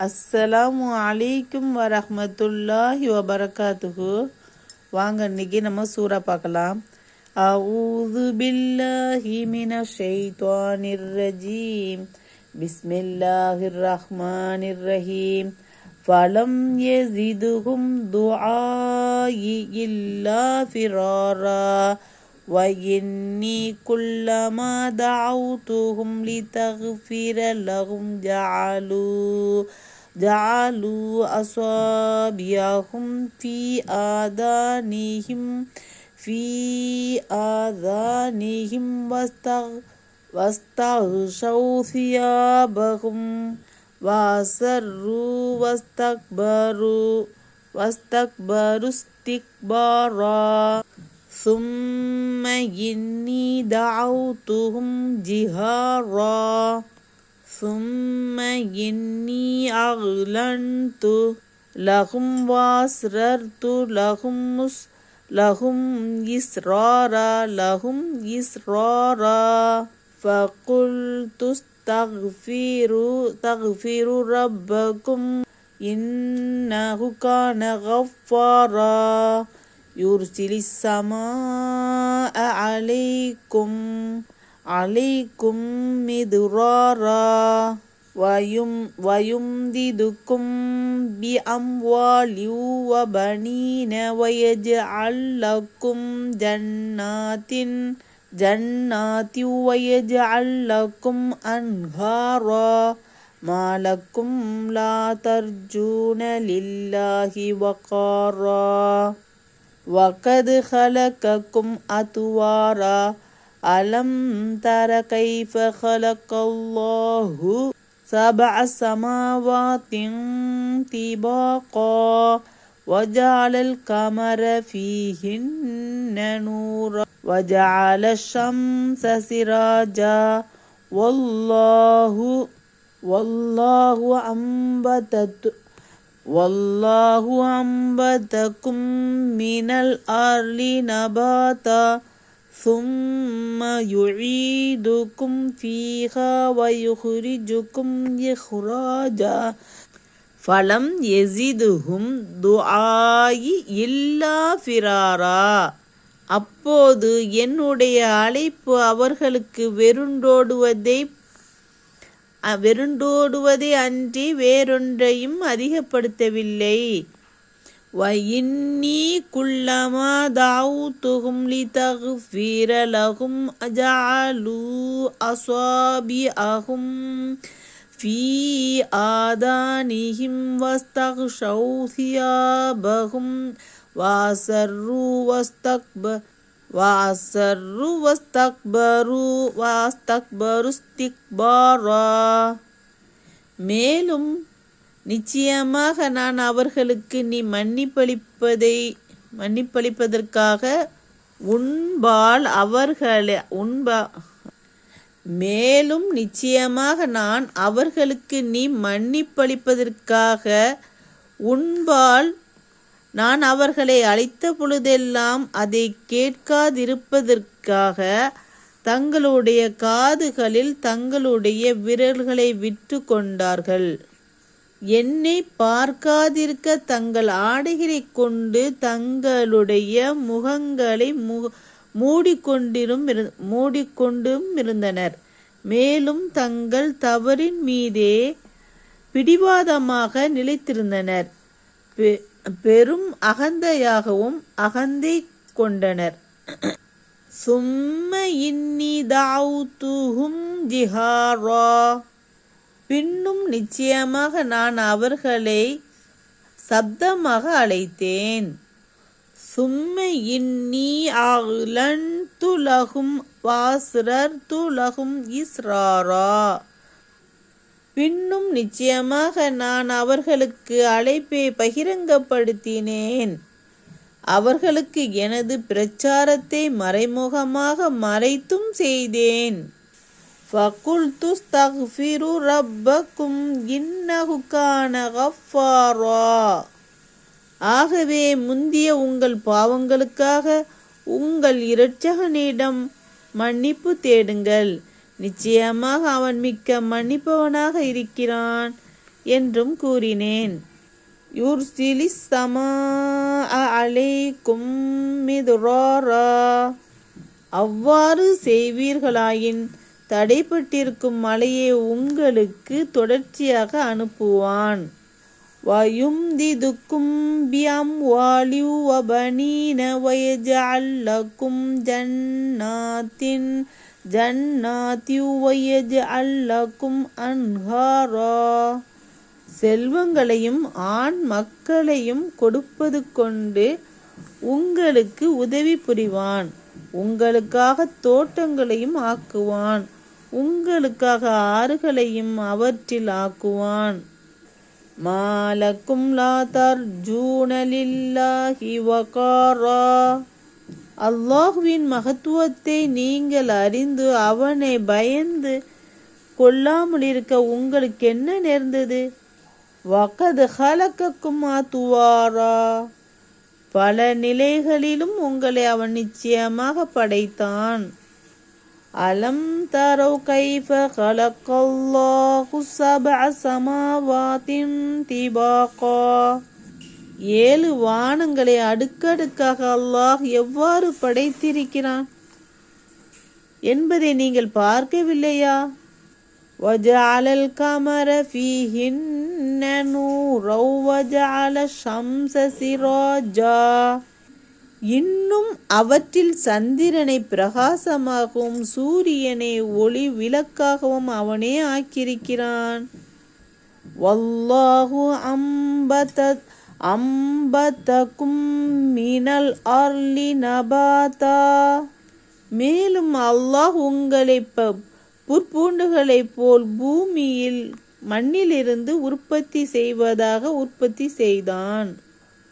அஸ்ஸலாமு அலைக்கும் வரஹ்மத்துல்லாஹி வபரகாத்துஹு. வாங்க இன்னைக்கு நம்ம சூரா பார்க்கலாம். அஊது பில்லாஹி மினஷ் ஷைத்தானிர் ரஜீம். பிஸ்மில்லாஹிர் ரஹ்மானிர் ரஹீம். ஃபலம் யஸிதுஹும் துஆஇ இல்லா ஃபிராரா وإني كلما دعوتهم لتغفر لهم جعلوا أصابعهم في آذانهم واستغشوا ثيابهم وأصروا واستكبروا استكبارا ثم إني دعوتهم جهارا ثم إني أعلنت لهم وأسررت لهم إسرارا فقلت استغفروا ربكم إنه كان غفارا يرسل السماء عليكم مدرارا ويمددكم بأموال وبنين ويجعل لكم جنات ويجعل لكم أنهارا ما لكم لا ترجون لله وقارا وقد خلقكم أطوارا ألم تر كيف خلق الله سبع سماوات طباقا وجعل القمر فيهن نورا وجعل الشمس سراجا والله أنبتكم من الأرض نباتا ثم يعيدكم فيها ويخرجكم إخراجا فلم يزدهم دعائي إلا فرارا. அப்போது என்னுடைய அழைப்பு அவர்களுக்கு வெருண்டோடுவதை அன்றி வேறொன்றையும் அதிகப்படுத்தவில்லை. وَإِنِّي كُلَّمَا دَعَوْتُهُمْ لِتَغْفِرَ لَهُمْ جَعَلُوا أَصَابِعَهُمْ فِي آذَانِهِمْ وَاسْتَغْشَوْا ثِيَابَهُمْ وَأَصَرُّوا واستكبروا استكبارا. மேலும் நிச்சயமாக நான் அவர்களுக்கு நீ மன்னிப்பளிப்பதற்காக உன்பால் நான் அவர்களை அழைத்த பொழுதெல்லாம் அதை கேட்காதிருப்பதற்காக தங்களுடைய காதுகளில் தங்களுடைய விரல்களை விட்டு கொண்டார்கள். என்னை பார்க்காதிருக்க தங்கள் ஆடைகளை கொண்டு தங்களுடைய முகங்களை மூடிக்கொண்டும் இருந்தனர். மேலும் தங்கள் தவறின் மீதே பிடிவாதமாக நிலைத்திருந்தனர். பெரும் அகந்தையாகவும் அகந்தை கொண்டனர். சும்ம இன்னி தஅவுதுஹும் ஜிஹாரா. பின்னும் நிச்சயமாக நான் அவர்களை சப்தமாக அழைத்தேன். சும்ம இன்னி அஅலன்து லஹும் வஅஸ்ரர்து லஹும் இஸ்ராரா. பின்னும் நிச்சயமாக நான் அவர்களுக்கு அழைப்பை பகிரங்கப்படுத்தினேன். அவர்களுக்கு எனது பிரச்சாரத்தை மறைமுகமாக மறைத்தும் செய்தேன். ஃபகுல்து ஸ்தக்ஃபிரு ரப்பக்கும் இன்னஹு கான கஃபாரா. ஆகவே முந்திய உங்கள் பாவங்களுக்காக உங்கள் இரட்சகனிடம் மன்னிப்பு தேடுங்கள். நிச்சயமாக அவன் மிக்க மன்னிப்பவனாக இருக்கிறான். என்றும் கூறினேன். யுர்சிலிஸ் ஸமாஅ அலைக்கும் மிதுராரா, அவ்வாறு செய்வீர்களாயின் தடைப்பட்டிருக்கும் மழையை உங்களுக்கு தொடர்ச்சியாக அனுப்புவான். வயும்திதுக்கும் பிஅம்வாலி வபனீன வயஜஅல் லக்கும் ஜன்னாத்தி வயஜஅல் லக்கும் அன்ஹாரா, செல்வங்களையும் ஆண் மக்களையும் கொடுப்பது கொண்டு உங்களுக்கு உதவி புரிவான். உங்களுக்காக தோட்டங்களையும் ஆக்குவான். உங்களுக்காக ஆறுகளையும் அவற்றில் ஆக்குவான். மாலக்கும் லா தர்ஜூன லில்லாஹி வகாரா, அல்லாஹ்வின் மகத்துவத்தை நீங்கள் அறிந்து அவனை பயந்து கொள்ளாமல் இருக்க உங்களுக்கு என்ன நேர்ந்தது? வகத் ஹலகக்கும் அதுவாரா, பல நிலைகளிலும் உங்களை அவன் நிச்சயமாக படைத்தான். அலம் தரவ் கைஃப ஹலகல்லாஹு சப்அ ஸமாவாத்தின் திபாகா, 7 வானங்களை அடுக்கடுக்காக அல்லாஹ் எவ்வாறு படைத்திருக்கிறான் என்பதை நீங்கள் பார்க்கவில்லையா? வஜஅலல் கமர ஃபீஹின்ன நூரன் வஜஅல ஷம்ஸ சிராஜா, இன்னும் அவற்றில் சந்திரனை பிரகாசமாகவும் சூரியனை ஒளி விளக்காகவும் அவனே ஆக்கியிருக்கிறான். வல்லாஹு அம்பதக்கும் மினல் அர்லி நபாதா, மேலும் அல்லாஹ் உங்களை புற்பூண்டுகளைப் போல் பூமியில் மண்ணிலிருந்து உற்பத்தி செய்தான்.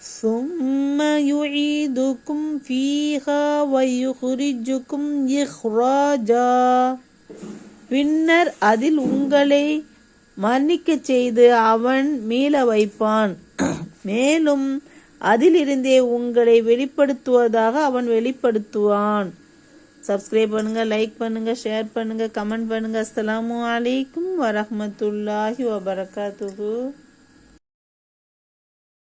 சும்ம யுஈதுக்கும் ஃபீஹா வயுஹ்ரிஜுக்கும் இஹ்ராஜா, பின்னர் அதில் உங்களை மரணிக்கச் செய்து அவன் மீள வைப்பான். மேலும் அதிலிருந்தே உங்களை வெளிப்படுத்துவதாக அவன் வெளிப்படுத்துவான். சப்ஸ்கிரைப் பண்ணுங்க, லைக் பண்ணுங்க, ஷேர் பண்ணுங்க, கமெண்ட் பண்ணுங்க. அஸ்ஸலாமு அலைக்கும் வரஹ்மத்துல்லாஹி வபரகாத்துஹு.